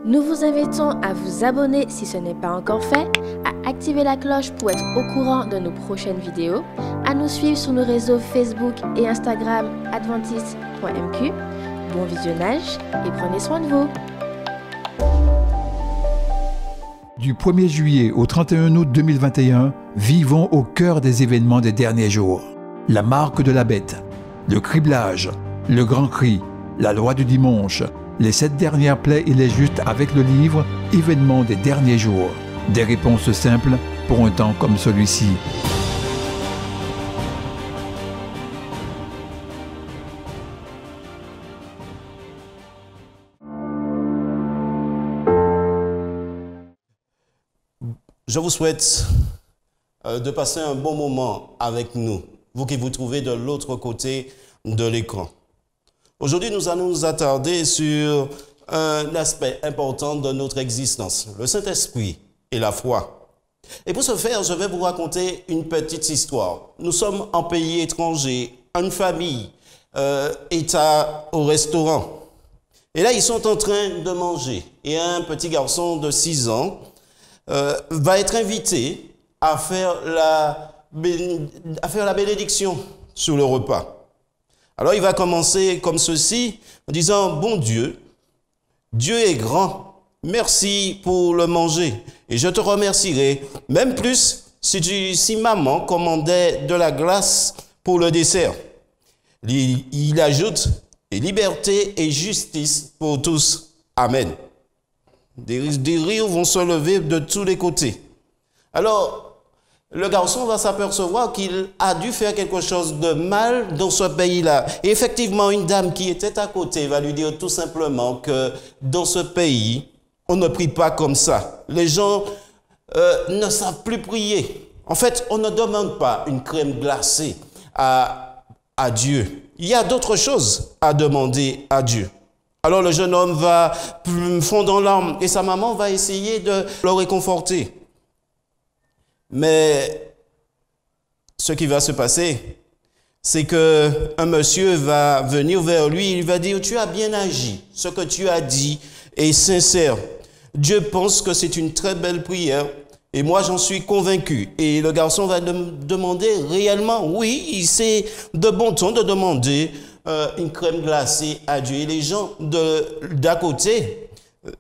Nous vous invitons à vous abonner si ce n'est pas encore fait, à activer la cloche pour être au courant de nos prochaines vidéos, à nous suivre sur nos réseaux Facebook et Instagram adventiste.mq. Bon visionnage et prenez soin de vous. Du 1er juillet au 31 août 2021, vivons au cœur des événements des derniers jours. La marque de la bête, le criblage, le grand cri, la loi du dimanche, les 7 dernières plaies et les justes avec le livre « Événements des derniers jours ». Des réponses simples pour un temps comme celui-ci. Je vous souhaite de passer un bon moment avec nous, vous qui vous trouvez de l'autre côté de l'écran. Aujourd'hui, nous allons nous attarder sur un aspect important de notre existence, le Saint-Esprit et la foi. Et pour ce faire, je vais vous raconter une petite histoire. Nous sommes en pays étranger, une famille est au restaurant. Et là, ils sont en train de manger. Et un petit garçon de 6 ans va être invité à faire la bénédiction sur le repas. Alors, il va commencer comme ceci, en disant « Bon Dieu, Dieu est grand, merci pour le manger. Et je te remercierai, même plus, si maman commandait de la glace pour le dessert. » Il ajoute « Liberté et justice pour tous. Amen. » Des rires vont se lever de tous les côtés. Alors, le garçon va s'apercevoir qu'il a dû faire quelque chose de mal dans ce pays-là. Et effectivement, une dame qui était à côté va lui dire tout simplement que dans ce pays, on ne prie pas comme ça. Les gens ne savent plus prier. En fait, on ne demande pas une crème glacée à Dieu. Il y a d'autres choses à demander à Dieu. Alors le jeune homme va fondre en larmes et sa maman va essayer de le réconforter. Mais ce qui va se passer, c'est qu'un monsieur va venir vers lui, il va dire « Tu as bien agi, ce que tu as dit est sincère. Dieu pense que c'est une très belle prière et moi j'en suis convaincu. » Et le garçon va demander réellement, oui, c'est de bon ton de demander une crème glacée à Dieu. Et les gens d'à côté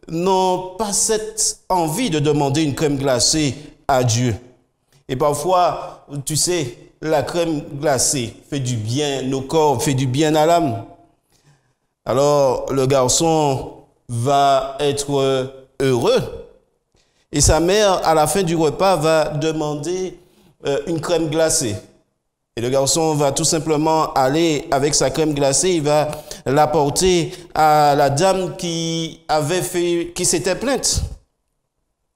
n'ont pas cette envie de demander une crème glacée à Dieu. Et parfois, tu sais, la crème glacée fait du bien au corps, fait du bien à l'âme. Alors, le garçon va être heureux. Et sa mère, à la fin du repas, va demander une crème glacée. Et le garçon va tout simplement aller avec sa crème glacée, il va l'apporter à la dame qui s'était plainte,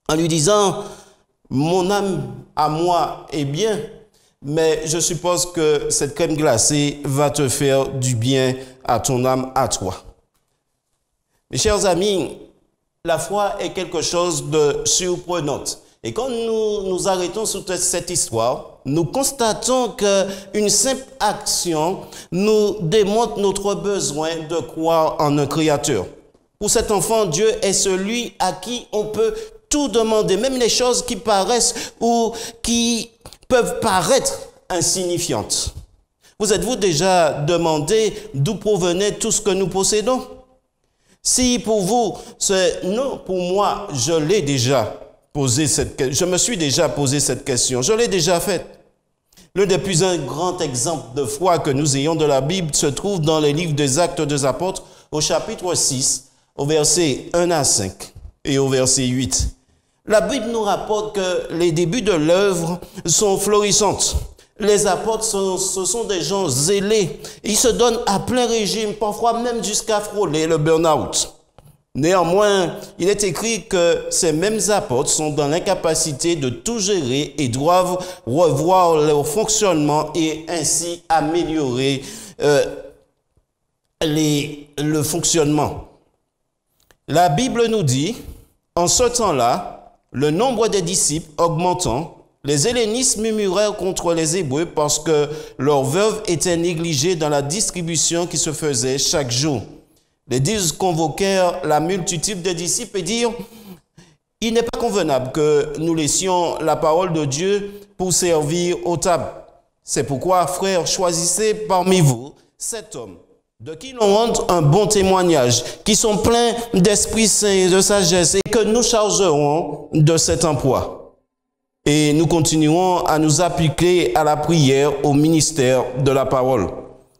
en lui disant « Mon âme à moi est bien, mais je suppose que cette crème glacée va te faire du bien à ton âme, à toi. » Mes chers amis, la foi est quelque chose de surprenant. Et quand nous nous arrêtons sur cette histoire, nous constatons qu'une simple action nous démontre notre besoin de croire en un Créateur. Pour cet enfant, Dieu est celui à qui on peut tout demander, même les choses qui paraissent ou qui peuvent paraître insignifiantes. Vous êtes-vous déjà demandé d'où provenait tout ce que nous possédons? Si pour vous, c'est non, pour moi, je me suis déjà posé cette question, je l'ai déjà faite. L'un des plus grands exemples de foi que nous ayons de la Bible se trouve dans les livres des Actes des Apôtres, au chapitre 6, au verset 1 à 5 et au verset 8. La Bible nous rapporte que les débuts de l'œuvre sont florissantes. Les apôtres, ce sont des gens zélés. Ils se donnent à plein régime, parfois même jusqu'à frôler le burn-out. Néanmoins, il est écrit que ces mêmes apôtres sont dans l'incapacité de tout gérer et doivent revoir leur fonctionnement et ainsi améliorer le fonctionnement. La Bible nous dit, en ce temps-là, le nombre des disciples augmentant, les hellénistes murmurèrent contre les Hébreux parce que leurs veuves étaient négligées dans la distribution qui se faisait chaque jour. Les 10 convoquèrent la multitude des disciples et dirent, « Il n'est pas convenable que nous laissions la parole de Dieu pour servir aux tables. C'est pourquoi, frères, choisissez parmi vous 7 hommes, de qui l'on rende un bon témoignage, qui sont pleins d'Esprit Saint et de sagesse, et que nous chargerons de cet emploi. Et nous continuerons à nous appliquer à la prière, au ministère de la parole. »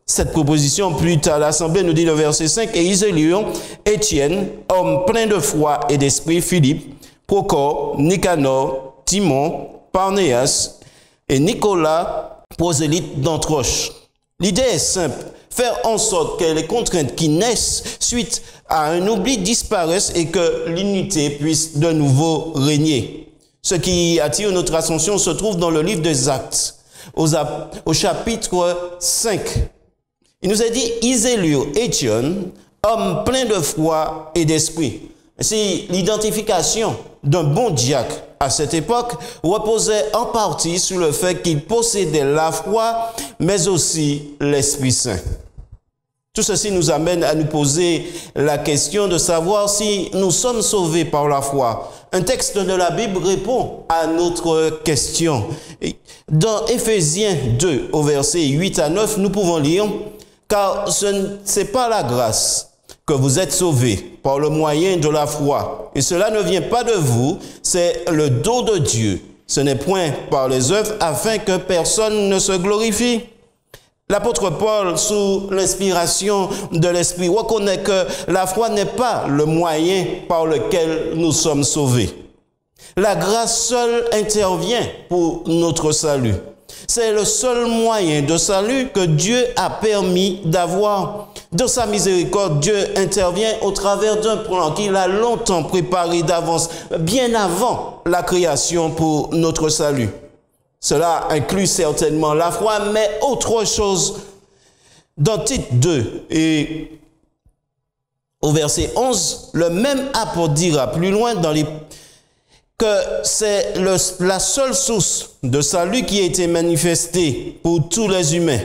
Cette proposition plut à l'Assemblée, nous dit le verset 5, et ils élurent Étienne, homme plein de foi et d'esprit, Philippe, Procor, Nicanor, Timon, Parnéas et Nicolas, prosélyte d'Antioche. L'idée est simple, faire en sorte que les contraintes qui naissent suite à un oubli disparaissent et que l'unité puisse de nouveau régner. Ce qui attire notre attention se trouve dans le livre des Actes, au chapitre 5. Il nous a dit, ils élurent Étienne, homme plein de foi et d'esprit. Ainsi, l'identification d'un bon diacre à cette époque reposait en partie sur le fait qu'il possédait la foi, mais aussi l'Esprit Saint. Tout ceci nous amène à nous poser la question de savoir si nous sommes sauvés par la foi. Un texte de la Bible répond à notre question. Dans Éphésiens 2, au verset 8 à 9, nous pouvons lire « Car ce n'est pas la grâce que vous êtes sauvés par le moyen de la foi. Et cela ne vient pas de vous, c'est le don de Dieu. Ce n'est point par les œuvres afin que personne ne se glorifie. » L'apôtre Paul, sous l'inspiration de l'Esprit, reconnaît que la foi n'est pas le moyen par lequel nous sommes sauvés. La grâce seule intervient pour notre salut. C'est le seul moyen de salut que Dieu a permis d'avoir. Dans sa miséricorde, Dieu intervient au travers d'un plan qu'il a longtemps préparé d'avance, bien avant la création pour notre salut. Cela inclut certainement la foi, mais autre chose. Dans Tite 2 et au verset 11, le même apôtre dira plus loin que c'est la seule source de salut qui a été manifestée pour tous les humains.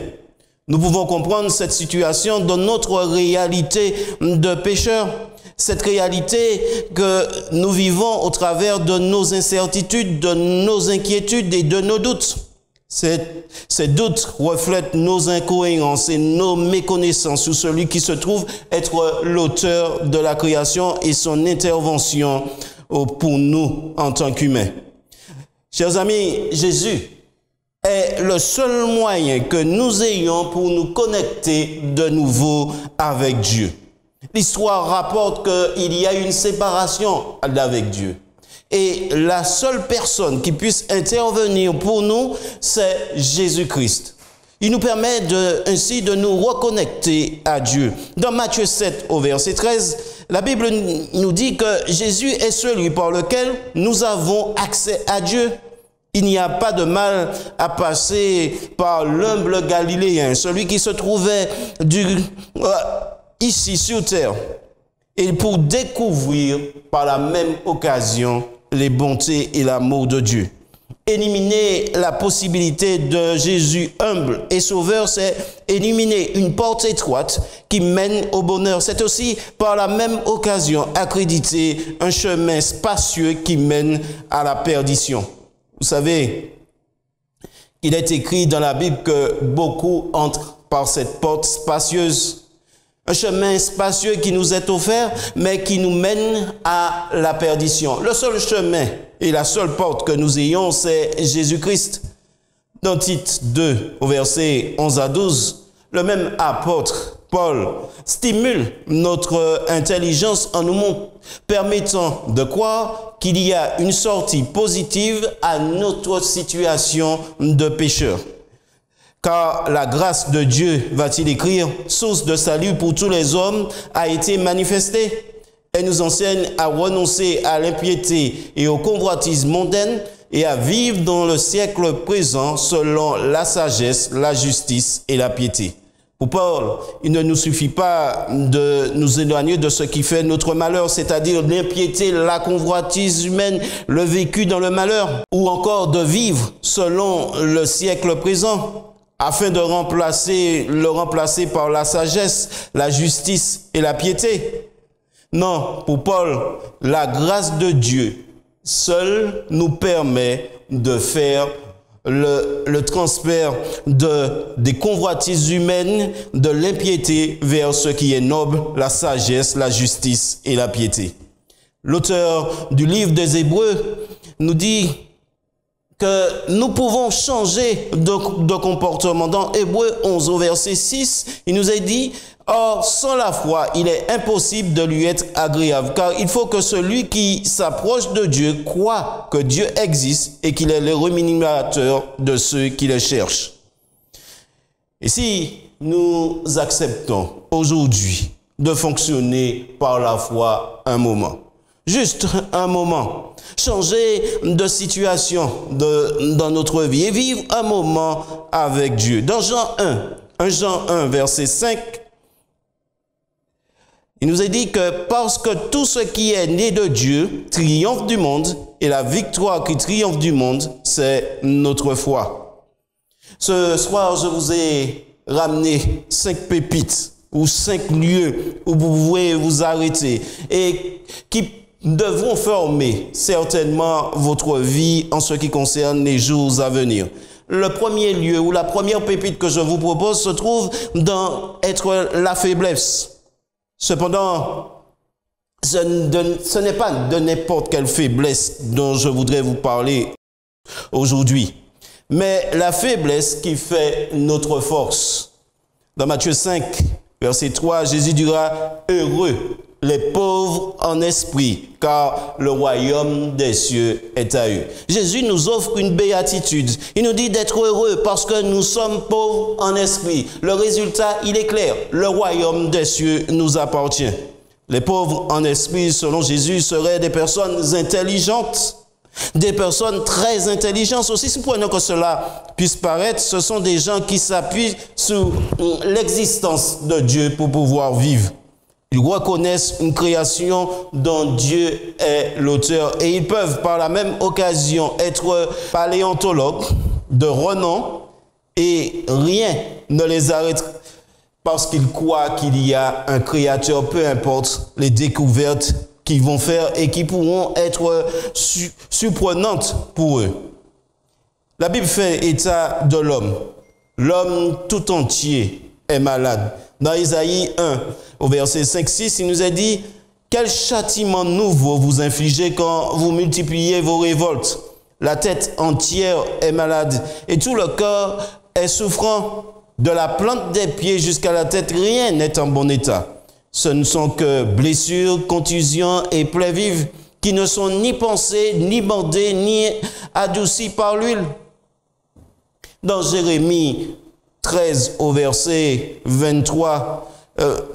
Nous pouvons comprendre cette situation dans notre réalité de pécheurs. Cette réalité que nous vivons au travers de nos incertitudes, de nos inquiétudes et de nos doutes. Ces doutes reflètent nos incohérences et nos méconnaissances sur celui qui se trouve être l'auteur de la création et son intervention pour nous en tant qu'humains. Chers amis, Jésus est le seul moyen que nous ayons pour nous connecter de nouveau avec Dieu. L'histoire rapporte qu'il y a une séparation avec Dieu. Et la seule personne qui puisse intervenir pour nous, c'est Jésus-Christ. Il nous permet ainsi de nous reconnecter à Dieu. Dans Matthieu 7, au verset 13, la Bible nous dit que Jésus est celui par lequel nous avons accès à Dieu. Il n'y a pas de mal à passer par l'humble Galiléen, celui qui se trouvait ici sur terre, et pour découvrir par la même occasion les bontés et l'amour de Dieu. Éliminer la possibilité de Jésus humble et sauveur, c'est éliminer une porte étroite qui mène au bonheur. C'est aussi par la même occasion accréditer un chemin spacieux qui mène à la perdition. Vous savez, il est écrit dans la Bible que beaucoup entrent par cette porte spacieuse. Un chemin spacieux qui nous est offert, mais qui nous mène à la perdition. Le seul chemin et la seule porte que nous ayons, c'est Jésus-Christ. Dans Tite 2, au verset 11 à 12, le même apôtre, Paul, stimule notre intelligence en nous permettant de croire qu'il y a une sortie positive à notre situation de pécheur. Car la grâce de Dieu, va-t-il écrire, source de salut pour tous les hommes, a été manifestée. Elle nous enseigne à renoncer à l'impiété et au convoitisme mondain et à vivre dans le siècle présent selon la sagesse, la justice et la piété. Pour Paul, il ne nous suffit pas de nous éloigner de ce qui fait notre malheur, c'est-à-dire l'impiété, la convoitise humaine, le vécu dans le malheur, ou encore de vivre selon le siècle présent. afin de le remplacer par la sagesse, la justice et la piété. Non, pour Paul, la grâce de Dieu seule nous permet de faire le transfert des convoitises humaines, de l'impiété vers ce qui est noble, la sagesse, la justice et la piété. L'auteur du livre des Hébreux nous dit que nous pouvons changer de comportement. Dans Hébreux 11 au verset 6, il nous est dit: or, sans la foi, il est impossible de lui être agréable, car il faut que celui qui s'approche de Dieu croit que Dieu existe et qu'il est le rémunérateur de ceux qui le cherchent. Et si nous acceptons aujourd'hui de fonctionner par la foi un moment, juste un moment, changer de situation dans notre vie et vivre un moment avec Dieu. Dans Jean 1, verset 5, il nous est dit que parce que tout ce qui est né de Dieu triomphe du monde, et la victoire qui triomphe du monde, c'est notre foi. Ce soir, je vous ai ramené 5 pépites ou 5 lieux où vous pouvez vous arrêter et qui devront former certainement votre vie en ce qui concerne les jours à venir. Le premier lieu ou la première pépite que je vous propose se trouve dans être la faiblesse. Cependant, ce n'est pas de n'importe quelle faiblesse dont je voudrais vous parler aujourd'hui, mais la faiblesse qui fait notre force. Dans Matthieu 5, verset 3, Jésus dira: heureux les pauvres en esprit, car le royaume des cieux est à eux. Jésus nous offre une béatitude. Il nous dit d'être heureux parce que nous sommes pauvres en esprit. Le résultat, il est clair. Le royaume des cieux nous appartient. Les pauvres en esprit, selon Jésus, seraient des personnes intelligentes, des personnes très intelligentes. Aussi, supprenons que cela puisse paraître, ce sont des gens qui s'appuient sur l'existence de Dieu pour pouvoir vivre. Ils reconnaissent une création dont Dieu est l'auteur et ils peuvent par la même occasion être paléontologues de renom et rien ne les arrête parce qu'ils croient qu'il y a un créateur, peu importe les découvertes qu'ils vont faire et qui pourront être surprenantes pour eux. La Bible fait état de l'homme. L'homme tout entier est malade. Dans Isaïe 1, au verset 5-6, il nous est dit: quel châtiment nouveau vous infligez quand vous multipliez vos révoltes. La tête entière est malade et tout le corps est souffrant. De la plante des pieds jusqu'à la tête, rien n'est en bon état. Ce ne sont que blessures, contusions et plaies vives qui ne sont ni pansées, ni bandées, ni adoucies par l'huile. Dans Jérémie 13 au verset 23,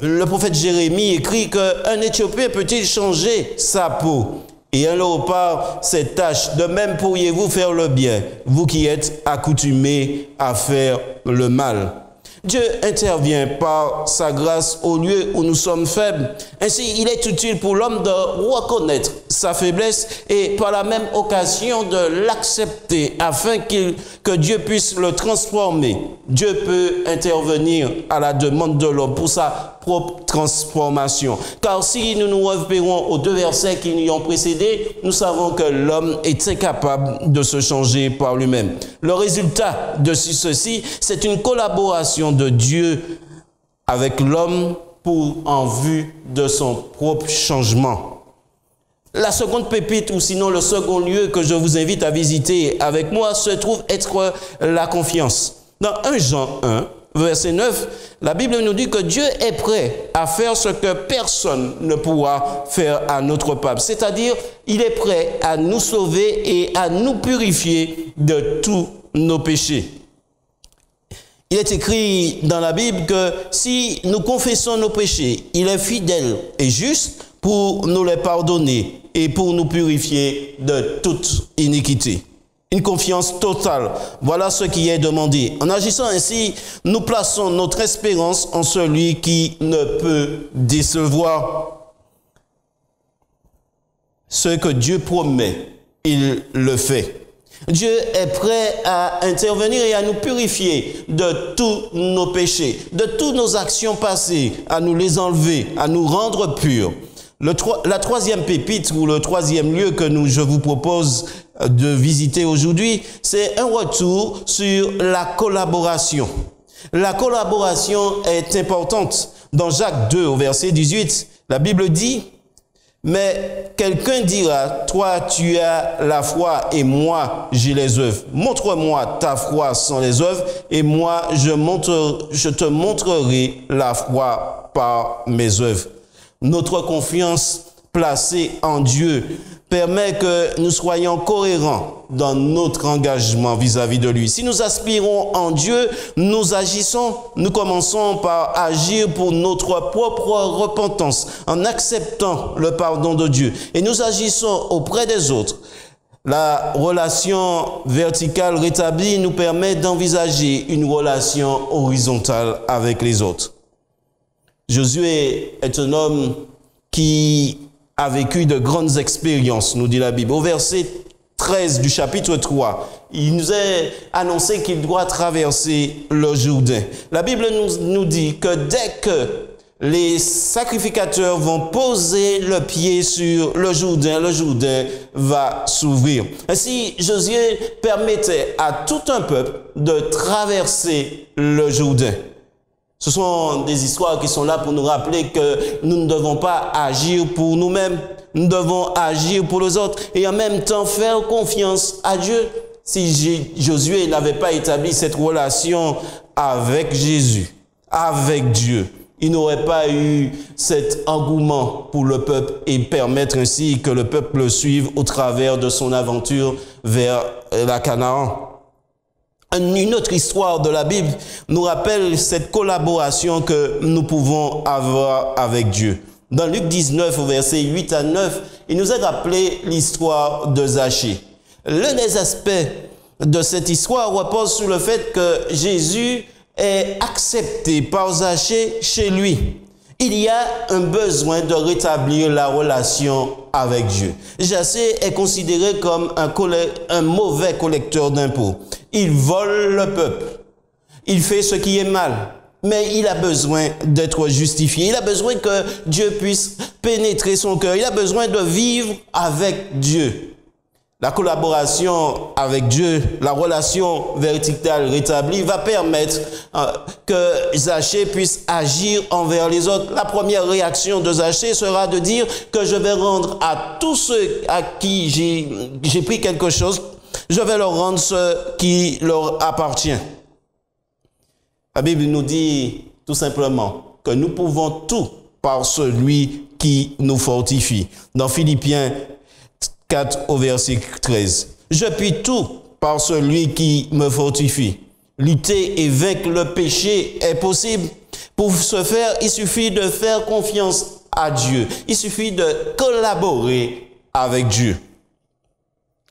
le prophète Jérémie écrit qu'un Éthiopien peut-il changer sa peau et un léopard ses taches? De même pourriez-vous faire le bien, vous qui êtes accoutumés à faire le mal. Dieu intervient par sa grâce au lieu où nous sommes faibles. Ainsi, il est utile pour l'homme de reconnaître sa faiblesse et par la même occasion de l'accepter afin que Dieu puisse le transformer. Dieu peut intervenir à la demande de l'homme pour sa propre transformation. Car si nous nous repérons aux 2 versets qui nous ont précédés, nous savons que l'homme est incapable de se changer par lui-même. Le résultat de ceci, c'est une collaboration de Dieu avec l'homme en vue de son propre changement. La seconde pépite, ou sinon le second lieu que je vous invite à visiter avec moi, se trouve être la confiance. Dans 1 Jean 1, verset 9, la Bible nous dit que Dieu est prêt à faire ce que personne ne pourra faire à notre part. C'est-à-dire, il est prêt à nous sauver et à nous purifier de tous nos péchés. Il est écrit dans la Bible que si nous confessons nos péchés, il est fidèle et juste pour nous les pardonner et pour nous purifier de toute iniquité. Une confiance totale, voilà ce qui est demandé. En agissant ainsi, nous plaçons notre espérance en celui qui ne peut décevoir. Ce que Dieu promet, il le fait. Dieu est prêt à intervenir et à nous purifier de tous nos péchés, de toutes nos actions passées, à nous les enlever, à nous rendre purs. La troisième pépite ou le troisième lieu que je vous propose de visiter aujourd'hui, c'est un retour sur la collaboration. La collaboration est importante. Dans Jacques 2, au verset 18, la Bible dit: mais quelqu'un dira, toi tu as la foi et moi j'ai les œuvres. Montre-moi ta foi sans les œuvres et moi je te montrerai la foi par mes œuvres. Notre confiance placée en Dieu permet que nous soyons cohérents dans notre engagement vis-à-vis de lui. Si nous aspirons en Dieu, nous commençons par agir pour notre propre repentance, en acceptant le pardon de Dieu. Et nous agissons auprès des autres. La relation verticale rétablie nous permet d'envisager une relation horizontale avec les autres. Josué est un homme qui a vécu de grandes expériences, nous dit la Bible. Au verset 13 du chapitre 3, il nous est annoncé qu'il doit traverser le Jourdain. La Bible nous dit que dès que les sacrificateurs vont poser le pied sur le Jourdain va s'ouvrir. Ainsi, Josué permettait à tout un peuple de traverser le Jourdain. Ce sont des histoires qui sont là pour nous rappeler que nous ne devons pas agir pour nous-mêmes, nous devons agir pour les autres et en même temps faire confiance à Dieu. Si Josué n'avait pas établi cette relation avec Jésus, avec Dieu, il n'aurait pas eu cet engouement pour le peuple et permettre ainsi que le peuple le suive au travers de son aventure vers la Canaan. Une autre histoire de la Bible nous rappelle cette collaboration que nous pouvons avoir avec Dieu. Dans Luc 19, au verset 8 à 9, il nous a rappelé l'histoire de Zachée. L'un des aspects de cette histoire repose sur le fait que Jésus est accepté par Zachée chez lui. Il y a un besoin de rétablir la relation avec Dieu. Zachée est considéré comme un mauvais collecteur d'impôts. Il vole le peuple. Il fait ce qui est mal. Mais il a besoin d'être justifié. Il a besoin que Dieu puisse pénétrer son cœur. Il a besoin de vivre avec Dieu. La collaboration avec Dieu, la relation verticale rétablie va permettre que Zachée puisse agir envers les autres. La première réaction de Zachée sera de dire que je vais rendre à tous ceux à qui j'ai pris quelque chose, je vais leur rendre ce qui leur appartient. La Bible nous dit tout simplement que nous pouvons tout par celui qui nous fortifie. Dans Philippiens 4 au verset 13. Je puis tout par celui qui me fortifie. Lutter et vaincre le péché est possible. Pour ce faire, il suffit de faire confiance à Dieu. Il suffit de collaborer avec Dieu.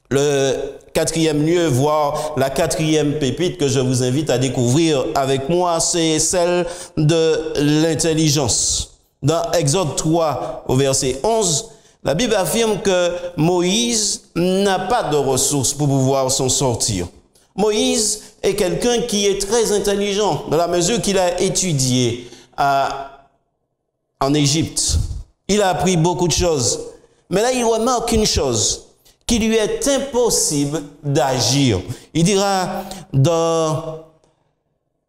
Le quatrième lieu, voire la quatrième pépite que je vous invite à découvrir avec moi, c'est celle de l'intelligence. Dans Exode 3 au verset 11, la Bible affirme que Moïse n'a pas de ressources pour pouvoir s'en sortir. Moïse est quelqu'un qui est très intelligent dans la mesure qu'il a étudié en Égypte. Il a appris beaucoup de choses. Mais là, il remarque une chose, qu'il lui est impossible d'agir. Il dira dans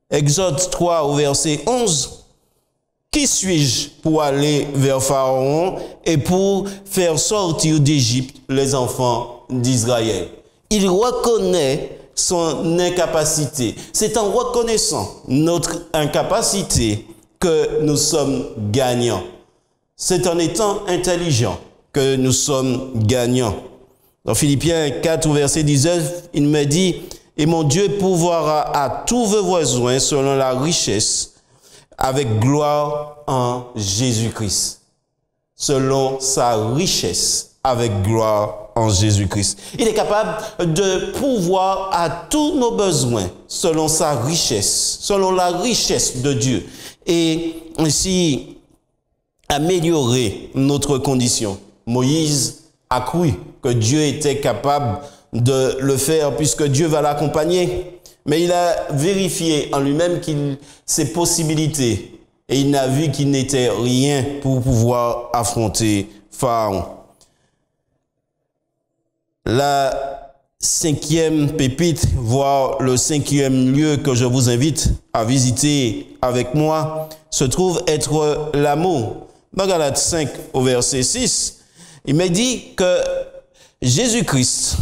Exode 3 au verset 11, « Qui suis-je pour aller vers Pharaon et pour faire sortir d'Égypte les enfants d'Israël ?» Il reconnaît son incapacité. C'est en reconnaissant notre incapacité que nous sommes gagnants. C'est en étant intelligents que nous sommes gagnants. Dans Philippiens 4, verset 19, il me dit, « Et mon Dieu pourvoira à tous vos besoins selon la richesse, avec gloire en Jésus-Christ. » Selon sa richesse, avec gloire en Jésus-Christ. Il est capable de pourvoir à tous nos besoins selon sa richesse, selon la richesse de Dieu. Et ainsi, améliorer notre condition. Moïse a cru que Dieu était capable de le faire puisque Dieu va l'accompagner. Mais il a vérifié en lui-même ses possibilités et il n'a vu qu'il n'était rien pour pouvoir affronter Pharaon. La cinquième pépite, voire le cinquième lieu que je vous invite à visiter avec moi, se trouve être l'amour. Dans Galates 5 au verset 6, il m'a dit que Jésus-Christ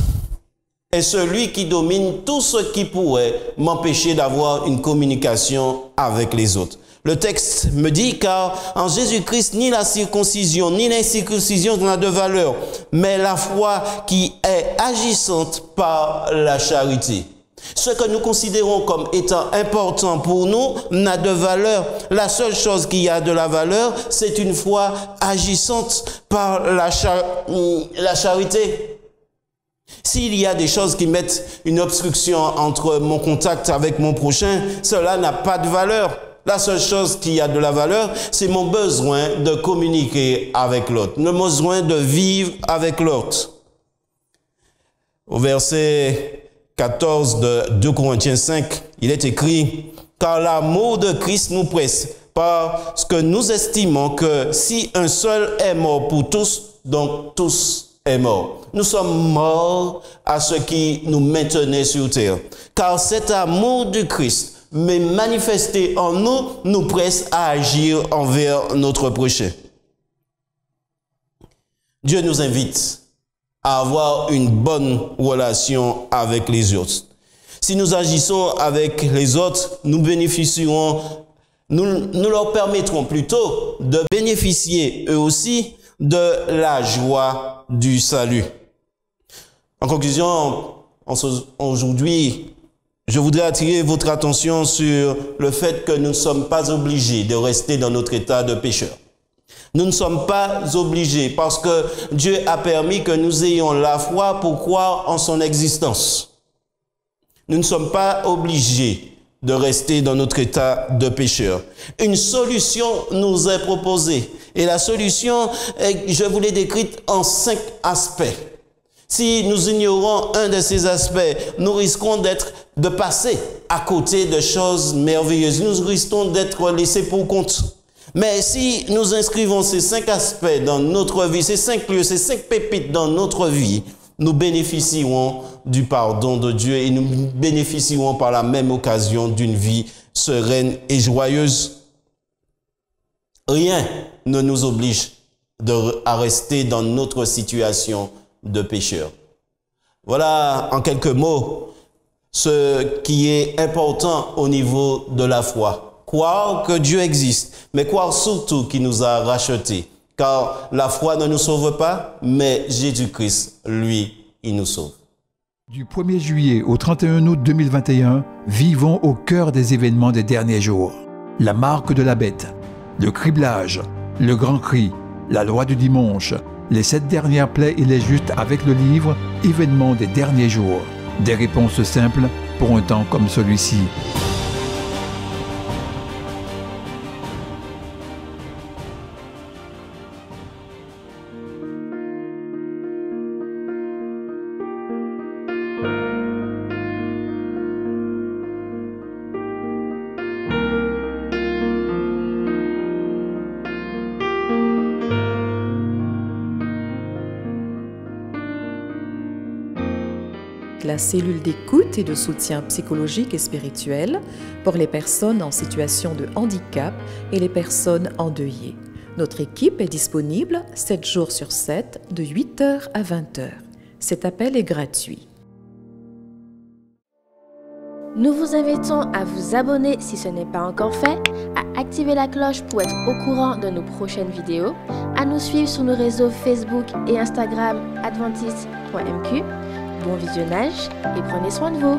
est celui qui domine tout ce qui pourrait m'empêcher d'avoir une communication avec les autres. Le texte me dit, car en Jésus-Christ, ni la circoncision, ni l'incirconcision n'a de valeur, mais la foi qui est agissante par la charité. Ce que nous considérons comme étant important pour nous n'a de valeur. La seule chose qui a de la valeur, c'est une foi agissante par la charité. S'il y a des choses qui mettent une obstruction entre mon contact avec mon prochain, cela n'a pas de valeur. La seule chose qui a de la valeur, c'est mon besoin de communiquer avec l'autre, le besoin de vivre avec l'autre. Au verset 14 de 2 Corinthiens 5, il est écrit « Car l'amour de Christ nous presse, parce que nous estimons que si un seul est mort pour tous, donc tous est mort. Nous sommes morts à ce qui nous maintenait sur terre. Car cet amour du Christ, mais manifesté en nous, nous presse à agir envers notre prochain. » Dieu nous invite à avoir une bonne relation avec les autres. Si nous agissons avec les autres, nous leur permettrons plutôt de bénéficier eux aussi de la joie du salut. En conclusion, aujourd'hui, je voudrais attirer votre attention sur le fait que nous ne sommes pas obligés de rester dans notre état de pécheur. Nous ne sommes pas obligés parce que Dieu a permis que nous ayons la foi pour croire en son existence. Nous ne sommes pas obligés de rester dans notre état de pécheur. Une solution nous est proposée. Et la solution, je vous l'ai décrite en 5 aspects. Si nous ignorons un de ces aspects, nous risquons de passer à côté de choses merveilleuses. Nous risquons d'être laissés pour compte. Mais si nous inscrivons ces 5 aspects dans notre vie, ces 5 lieux, ces 5 pépites dans notre vie, nous bénéficierons du pardon de Dieu et nous bénéficierons par la même occasion d'une vie sereine et joyeuse. Rien ne nous oblige à rester dans notre situation de pécheur. Voilà en quelques mots ce qui est important au niveau de la foi. Croire que Dieu existe, mais croire surtout qu'il nous a rachetés. Car la foi ne nous sauve pas, mais Jésus-Christ, lui, il nous sauve. Du 1er juillet au 31 août 2021, vivons au cœur des événements des derniers jours. La marque de la bête, le criblage, le grand cri, la loi du dimanche, les 7 dernières plaies et les justes avec le livre « Événements des derniers jours ». Des réponses simples pour un temps comme celui-ci. La cellule d'écoute et de soutien psychologique et spirituel pour les personnes en situation de handicap et les personnes endeuillées. Notre équipe est disponible 7 jours sur 7, de 8h à 20h. Cet appel est gratuit. Nous vous invitons à vous abonner si ce n'est pas encore fait, à activer la cloche pour être au courant de nos prochaines vidéos, à nous suivre sur nos réseaux Facebook et Instagram adventiste.mq. Bon visionnage et prenez soin de vous.